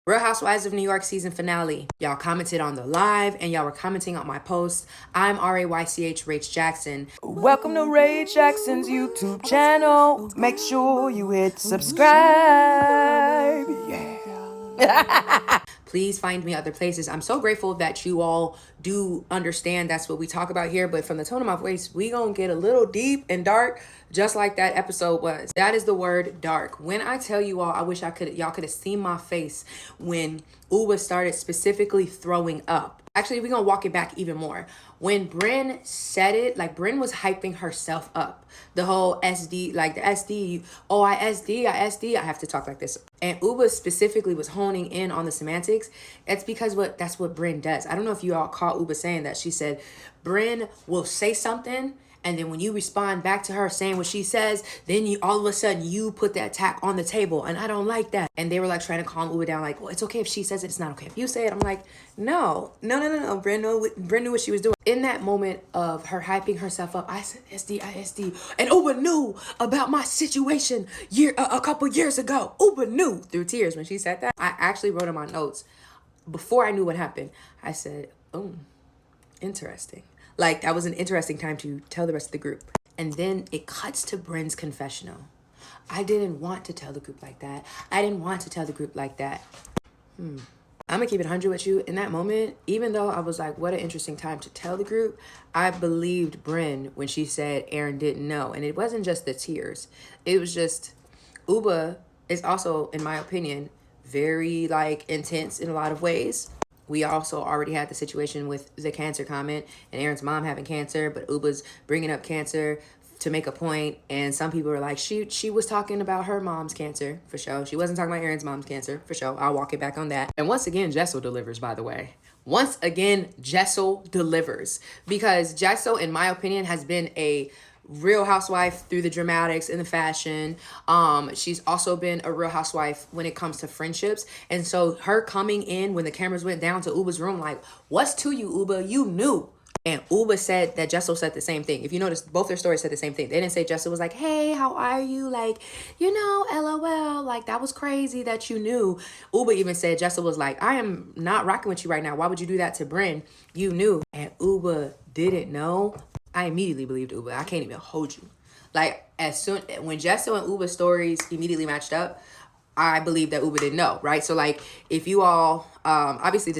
Real Housewives of New York season finale. Y'all commented on the live and y'all were commenting on my post. I'm RAYCH Rach Jackson. Welcome to Ray Jackson's YouTube channel. Make sure you hit subscribe. Yeah. Please find me other places. I'm so grateful that you all do understand that's what we talk about here. But from the tone of my voice, we gonna get a little deep and dark, just like that episode was. That is the word, dark. When I tell you all, I wish y'all could have seen my face when Uba started specifically throwing up. Actually, we're gonna walk it back even more. When Brynn said it, like Brynn was hyping herself up. The whole SD, like the SD, oh, I have to talk like this. And Uba specifically was honing in on the semantics. It's because that's what Brynn does. I don't know if you all caught Uba saying that. She said, Brynn will say something, and then when you respond back to her saying what she says, then you all of a sudden you put that attack on the table, and I don't like that. And they were like trying to calm Uba down, like, well, it's okay if she says it, it's not okay if you say it. I'm like, no. Brynn knew what she was doing. In that moment of her hyping herself up, I said SD, and Uba knew about my situation a couple years ago. Uba knew through tears when she said that. I actually wrote in my notes before I knew what happened. I said, oh, interesting. Like, that was an interesting time to tell the rest of the group. And then it cuts to Brynn's confessional. I didn't want to tell the group like that. I'm gonna keep it 100 with you. In that moment, even though I was like, what an interesting time to tell the group, I believed Brynn when she said Aaron didn't know. And it wasn't just the tears. It was just, Uba is also, in my opinion, very like intense in a lot of ways. We also already had the situation with the cancer comment and Aaron's mom having cancer, but Uba's bringing up cancer to make a point. And some people were like, she was talking about her mom's cancer, for sure. She wasn't talking about Aaron's mom's cancer, for sure. I'll walk it back on that. And once again, Jessel delivers, by the way. Once again, Jessel delivers. Because Jessel, in my opinion, has been a real housewife through the dramatics and the fashion. She's also been a real housewife when it comes to friendships. And so her coming in when the cameras went down to Uba's room, like, what's to you, Uba? You knew. And Uba said that Jessel said the same thing. If you notice, both their stories said the same thing. They didn't say Jessel was like, hey, how are you? Like, LOL. Like, that was crazy that you knew. Uba even said Jessel was like, I am not rocking with you right now. Why would you do that to Brynn? You knew. And Uba didn't know. I immediately believed Uba. I can't even hold you. Like, when Jessel and Uba's stories immediately matched up, I believe that Uba didn't know, right? So, like, if you all, obviously,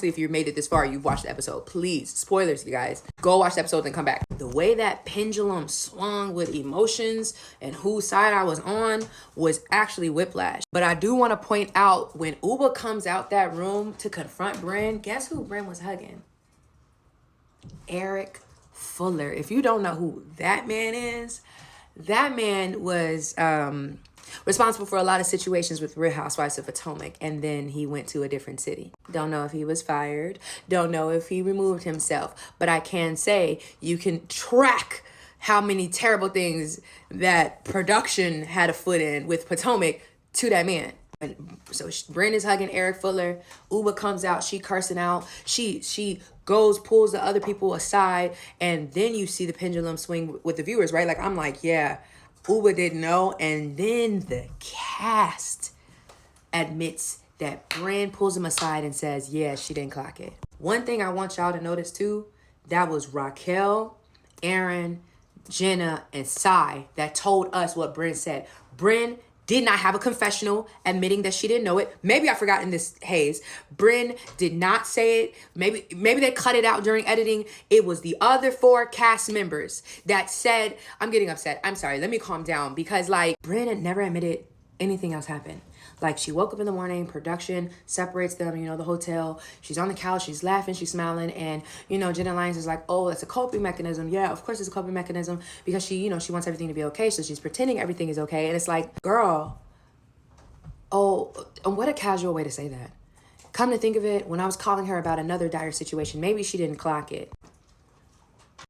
if you made it this far, you've watched the episode, please, spoilers, you guys, go watch the episode and come back. The way that pendulum swung with emotions and whose side I was on was actually whiplash. But I do want to point out, when Uba comes out that room to confront Brynn, guess who Brynn was hugging? Eric Fuller. If you don't know who that man is, that man was responsible for a lot of situations with Real Housewives of Potomac, and then he went to a different city. Don't know if he was fired, don't know if he removed himself, but I can say you can track how many terrible things that production had a foot in with Potomac to that man. So Brynn is hugging Eric Fuller. Uba comes out, she cursing out. She goes, pulls the other people aside, and then you see the pendulum swing with the viewers, right? Like, I'm like, yeah, Uba didn't know. And then the cast admits that Brynn pulls him aside and says, yeah, she didn't clock it. One thing I want y'all to notice too, that was Raquel, Aaron, Jenna, and Sai that told us what Brynn said. Brynn did not have a confessional admitting that she didn't know it. Maybe I forgot in this haze. Brynn did not say it. Maybe they cut it out during editing. It was the other 4 cast members that said, I'm getting upset. I'm sorry. Let me calm down. Because, like, Brynn had never admitted anything else happened. Like, she woke up in the morning, production separates them, the hotel. She's on the couch, she's laughing, she's smiling. And, Jenna Lyons is like, oh, that's a coping mechanism. Yeah, of course it's a coping mechanism because she wants everything to be okay. So she's pretending everything is okay. And it's like, girl, oh, what a casual way to say that. Come to think of it, when I was calling her about another dire situation, maybe she didn't clock it.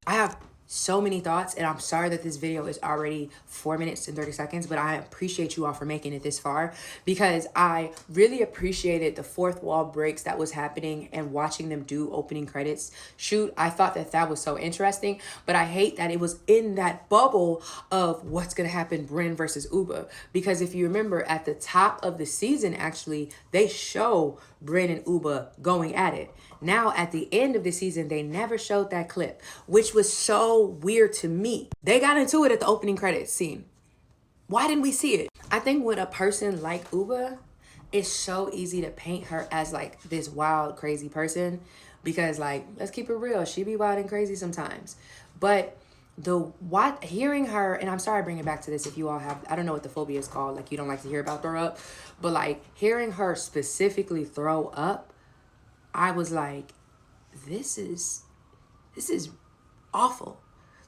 I have so many thoughts, and I'm sorry that this video is already 4 minutes and 30 seconds, but I appreciate you all for making it this far, because I really appreciated the fourth wall breaks that was happening and watching them do opening credits shoot. I thought that that was so interesting, but I hate that it was in that bubble of what's gonna happen, Brynn versus Uba, because if you remember at the top of the season, actually they show Brynn and Uba going at it. Now, at the end of the season, they never showed that clip, which was so weird to me. They got into it at the opening credits scene. Why didn't we see it? I think with a person like Uba, it's so easy to paint her as like this wild, crazy person, because like, let's keep it real, she be wild and crazy sometimes. But hearing her, and I'm sorry bringing it back to this if you all have, I don't know what the phobia is called, like you don't like to hear about throw up, but like hearing her specifically throw up, I was like, this is awful.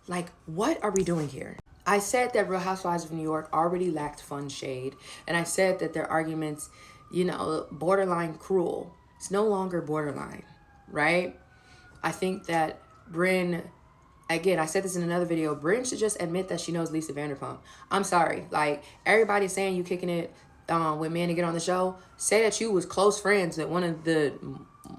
Like, what are we doing here? I said that Real Housewives of New York already lacked fun shade. And I said that their arguments, borderline cruel. It's no longer borderline, right? I think that Brynn, again, I said this in another video, Brynn should just admit that she knows Lisa Vanderpump. I'm sorry. Like, everybody's saying you kicking it with men to get on the show. Say that you was close friends with one of the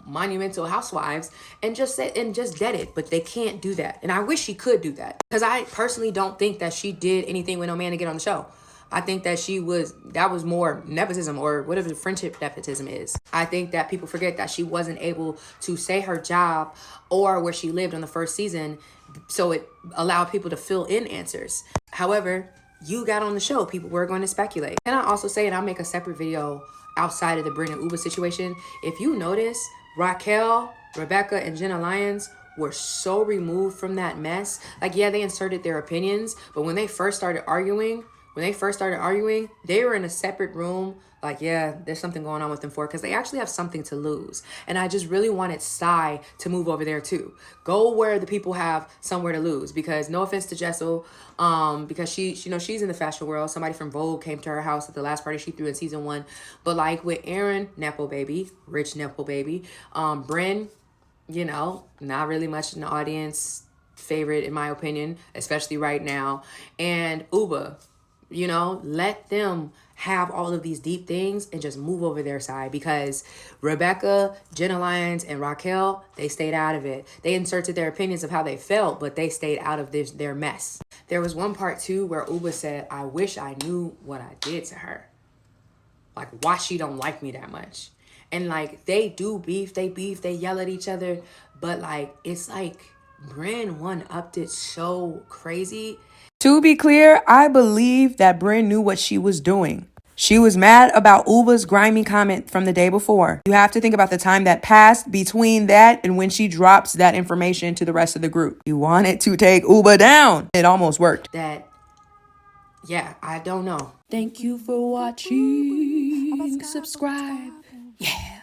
monumental housewives and just dead it, but they can't do that. And I wish she could do that, because I personally don't think that she did anything with no man to get on the show. I think that that was more nepotism, or whatever the friendship nepotism is. I think that people forget that she wasn't able to say her job or where she lived on the first season, so it allowed people to fill in answers. However, you got on the show, people were going to speculate. And I also say, and I'll make a separate video outside of the Brynn and Uba situation, if you notice, Raquel, Rebecca, and Jenna Lyons were so removed from that mess. Like, yeah, they inserted their opinions, but when they first started arguing, they were in a separate room. Like, yeah, there's something going on with them because they actually have something to lose. And I just really wanted Sai to move over there too. Go where the people have somewhere to lose. Because no offense to Jessel, because she's in the fashion world. Somebody from Vogue came to her house at the last party she threw in season 1. But like with Aaron, Nepo baby, rich Nepo baby, Brynn, not really much in the audience favorite in my opinion, especially right now. And Uba, let them have all of these deep things and just move over their side, because Rebecca, Jenna Lyons, and Raquel, they stayed out of it. They inserted their opinions of how they felt, but they stayed out of their mess. There was one part too where Uba said, I wish I knew what I did to her. Like, why she don't like me that much. And like, they do beef, they yell at each other, but like, it's like Brynn one-upped it so crazy. To be clear, I believe that Brynn knew what she was doing. She was mad about Uba's grimy comment from the day before. You have to think about the time that passed between that and when she drops that information to the rest of the group. You wanted to take Uba down. It almost worked. Yeah, I don't know. Thank you for watching. Subscribe. Yeah.